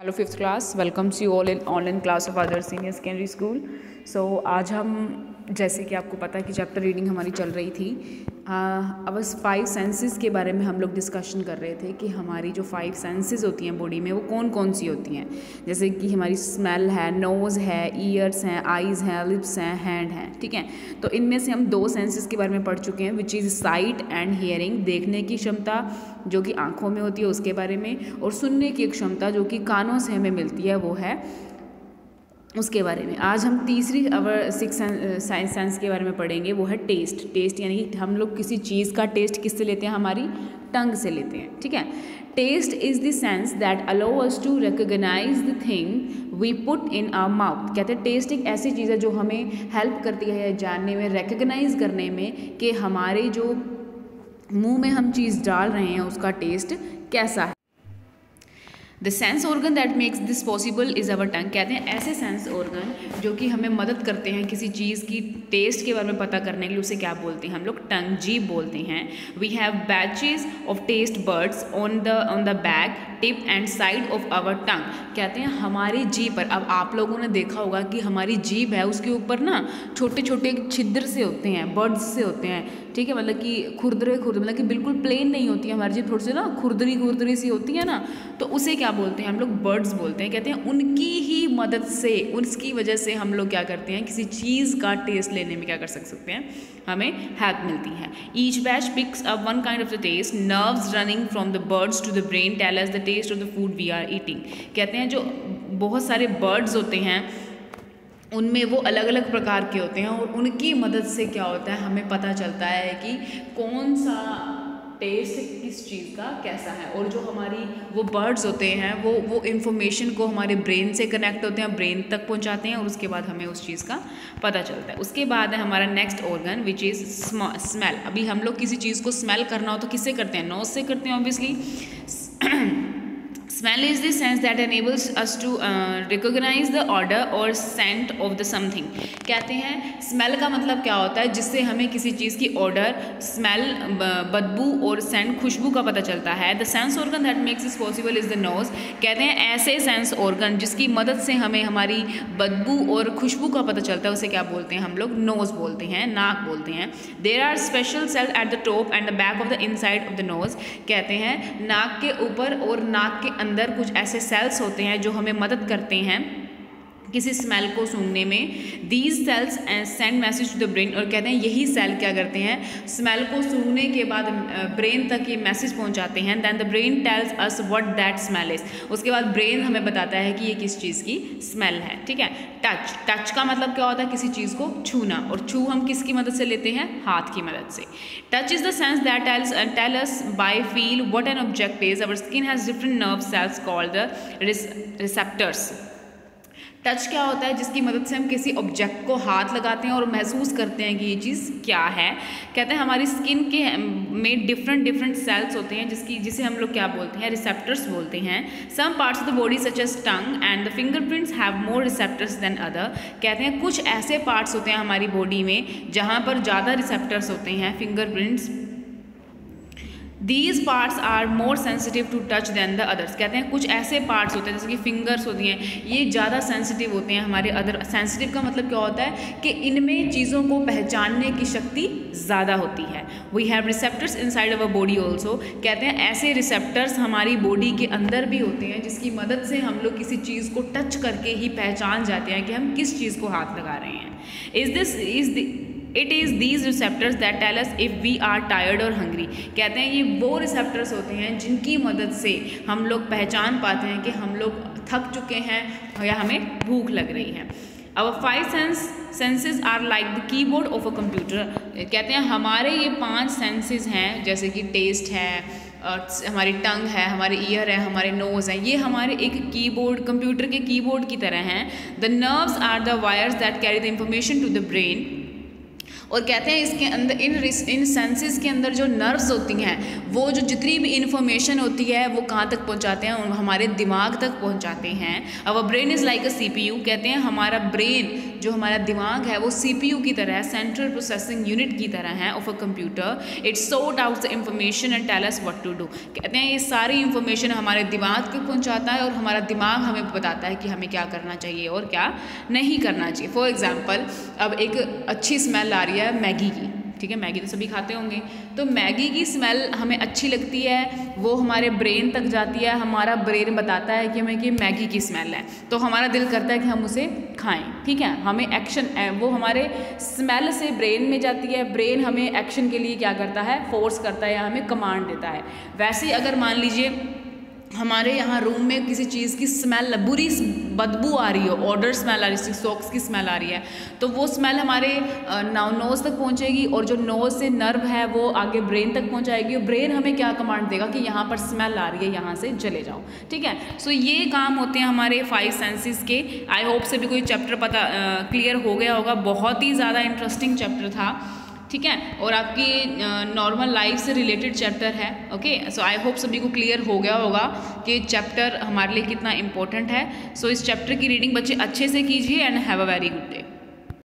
Hello fifth class, welcomes you all in online class of other senior secondary school. So आज हम, जैसे कि आपको पता है कि चैप्टर रीडिंग हमारी चल रही थी, अब 5 सेंसेस के बारे में हम लोग डिस्कशन कर रहे थे कि हमारी जो 5 सेंसेस होती हैं बॉडी में वो कौन कौन सी होती हैं। जैसे कि हमारी स्मेल है, नोज़ है, ईयर्स हैं, आइज़ हैं, लिप्स हैं, हैंड हैं, ठीक है। तो इनमें से हम 2 सेंसेस के बारे में पढ़ चुके हैं, which is site and hearing, देखने की क्षमता जो कि आँखों में होती है उसके बारे में, और सुनने की क्षमता जो कि कानों से हमें मिलती है वो है उसके बारे में। आज हम तीसरी अवर 6 साइंस सेंस के बारे में पढ़ेंगे, वो है टेस्ट। टेस्ट यानी कि हम लोग किसी चीज़ का टेस्ट किससे लेते हैं, हमारी टंग से लेते हैं, ठीक है। Taste is the sense that allow us to recognise the thing we put in our mouth. कहते हैं टेस्ट एक ऐसी चीज़ है जो हमें हेल्प करती है जानने में, रिकॉग्नाइज करने में कि हमारे जो मुंह में हम चीज़ डाल रहे हैं उसका टेस्ट कैसा है। The sense organ that makes this possible is our tongue. कहते हैं ऐसे सेंस ऑर्गन जो कि हमें मदद करते हैं किसी चीज़ की टेस्ट के बारे में पता करने के लिए, उसे क्या बोलते हैं हम लोग, टंग, जीभ बोलते हैं। We have patches of taste buds on the back, tip and side of our tongue. कहते हैं हमारी जीभ पर, अब आप लोगों ने देखा होगा कि हमारी जीभ है उसके ऊपर ना छोटे छोटे छिद्र से होते हैं, बर्ड्स से होते हैं, ठीक है। मतलब कि खुरदरे मतलब कि बिल्कुल प्लेन नहीं होती है हमारी जीभ, थोड़ी सी ना खुरदरी सी होती है ना, तो उसे क्या बोलते हैं हम लोग, बर्ड्स बोलते हैं। कहते हैं उनकी ही मदद से, उसकी वजह से हम लोग क्या करते हैं, किसी चीज़ का टेस्ट लेने में क्या कर सकते हैं, हमें हेल्प मिलती है। Each patch picks up one kind of the taste, nerves running from the buds to the brain tell us the taste of the food we are eating. कहते हैं जो बहुत सारे बर्ड्स होते हैं उनमें वो अलग अलग प्रकार के होते हैं और उनकी मदद से क्या होता है, हमें पता चलता है कि कौन सा टेस्ट किस चीज़ का कैसा है। और जो हमारी वो बर्ड्स होते हैं वो इन्फॉर्मेशन को हमारे ब्रेन से कनेक्ट होते हैं, ब्रेन तक पहुंचाते हैं और उसके बाद हमें उस चीज़ का पता चलता है। उसके बाद है हमारा next organ which is smell. अभी हम लोग किसी चीज़ को स्मेल करना हो तो किससे करते हैं, नोज से करते हैं obviously. Smell is the sense that enables us to recognize the odor or scent of the something। कहते हैं स्मेल का मतलब क्या होता है, जिससे हमें किसी चीज़ की ऑर्डर, स्मेल, बदबू और सेंट, खुशबू का पता चलता है। The sense organ that makes this possible is the nose. कहते हैं ऐसे सेंस ऑर्गन जिसकी मदद से हमें हमारी बदबू और खुशबू का पता चलता है उसे क्या बोलते हैं हम लोग, नोज बोलते हैं, नाक बोलते हैं। There are special cell at the top and the back of the inside of the nose. कहते हैं नाक के ऊपर और नाक के अंदर कुछ ऐसे सेल्स होते हैं जो हमें मदद करते हैं किसी स्मेल को सूंघने में। These cells send message to the brain. और कहते हैं यही सेल क्या करते हैं, स्मेल को सूंघने के बाद ब्रेन तक ये मैसेज पहुंचाते हैं। Then the brain tells us what that smell is. उसके बाद ब्रेन हमें बताता है कि ये किस चीज़ की स्मेल है, ठीक है। टच, टच का मतलब क्या होता है, किसी चीज़ को छूना, और छू हम किसकी मदद से लेते हैं, हाथ की मदद से। Touch is the sense that tell us by feel what an object is. Our skin has different nerve cells called the receptors. Touch क्या होता है, जिसकी मदद से हम किसी ऑब्जेक्ट को हाथ लगाते हैं और महसूस करते हैं कि ये चीज़ क्या है। कहते हैं हमारी स्किन के में डिफरेंट सेल्स होते हैं जिसे हम लोग क्या बोलते हैं, रिसेप्टर्स बोलते हैं। Some parts of the body such as tongue and the fingerprints have more receptors than other. कहते हैं कुछ ऐसे पार्ट्स होते हैं हमारी बॉडी में जहाँ पर ज़्यादा रिसेप्टर्स होते हैं, fingerprints. These parts are more sensitive to touch than the others। कहते हैं कुछ ऐसे पार्ट्स होते हैं जैसे कि फिंगर्स होती हैं, ये ज़्यादा सेंसिटिव होते हैं हमारे अदर। सेंसिटिव का मतलब क्या होता है कि इनमें चीज़ों को पहचानने की शक्ति ज़्यादा होती है। We have receptors inside our body also. कहते हैं ऐसे रिसेप्टर्स हमारी बॉडी के अंदर भी होते हैं जिसकी मदद से हम लोग किसी चीज़ को टच करके ही पहचान जाते हैं कि हम किस चीज़ को हाथ लगा रहे हैं। It is these receptors that tell us if we are tired or hungry। कहते हैं ये वो रिसेप्टर्स होते हैं जिनकी मदद से हम लोग पहचान पाते हैं कि हम लोग थक चुके हैं या हमें भूख लग रही है। Our 5 senses are like the keyboard of a computer। कहते हैं हमारे ये 5 सेंसेस हैं, जैसे कि टेस्ट है, हमारी टंग है, हमारे ईयर है, हमारे नोज़ हैं, ये हमारे एक कीबोर्ड, कंप्यूटर के कीबोर्ड की तरह हैं। The nerves are the wires that carry the information to the brain. और कहते हैं इसके अंदर इन सेंसेस के अंदर जो नर्व्स होती हैं वो जो जितनी भी इंफॉर्मेशन होती है वो कहाँ तक पहुँचाते हैं, हमारे दिमाग तक पहुँचाते हैं। Our brain is like a CPU, कहते हैं हमारा ब्रेन जो हमारा दिमाग है वो CPU की तरह है, सेंट्रल प्रोसेसिंग यूनिट की तरह है of a computer. It sort out the information and tell us what to do. कहते हैं ये सारी इंफॉर्मेशन हमारे दिमाग तक पहुँचाता है और हमारा दिमाग हमें बताता है कि हमें क्या करना चाहिए और क्या नहीं करना चाहिए। फॉर एग्जाम्पल, अब एक अच्छी स्मेल आ रही है मैगी की, ठीक है, मैगी तो सभी खाते होंगे, तो मैगी की स्मेल हमें अच्छी लगती है, वो हमारे ब्रेन तक जाती है, हमारा ब्रेन बताता है कि हमें कि मैगी की स्मेल है, तो हमारा दिल करता है कि हम उसे खाएं, ठीक है। हमें एक्शन, वो हमारे स्मेल से ब्रेन में जाती है, ब्रेन हमें एक्शन के लिए क्या करता है, फोर्स करता है या हमें कमांड देता है। वैसे ही अगर मान लीजिए हमारे यहाँ रूम में किसी चीज़ की स्मेल, बुरी बदबू आ रही हो, ऑडर स्मेल आ रही है, सॉक्स की स्मेल आ रही है, तो वो स्मेल हमारे नोज़ तक पहुँचेगी और जो नोज़ से नर्व है वो आगे ब्रेन तक पहुँचाएगी और ब्रेन हमें क्या कमांड देगा कि यहाँ पर स्मेल आ रही है, यहाँ से चले जाओ, ठीक है। सो ये काम होते हैं हमारे 5 सेंसेस के। आई होप से भी कोई चैप्टर क्लियर हो गया होगा, बहुत ही ज़्यादा इंटरेस्टिंग चैप्टर था, ठीक है, और आपकी नॉर्मल लाइफ से रिलेटेड चैप्टर है। ओके, सो आई होप सभी को क्लियर हो गया होगा कि चैप्टर हमारे लिए कितना इंपॉर्टेंट है। सो इस चैप्टर की रीडिंग बच्चे अच्छे से कीजिए and have a very good day.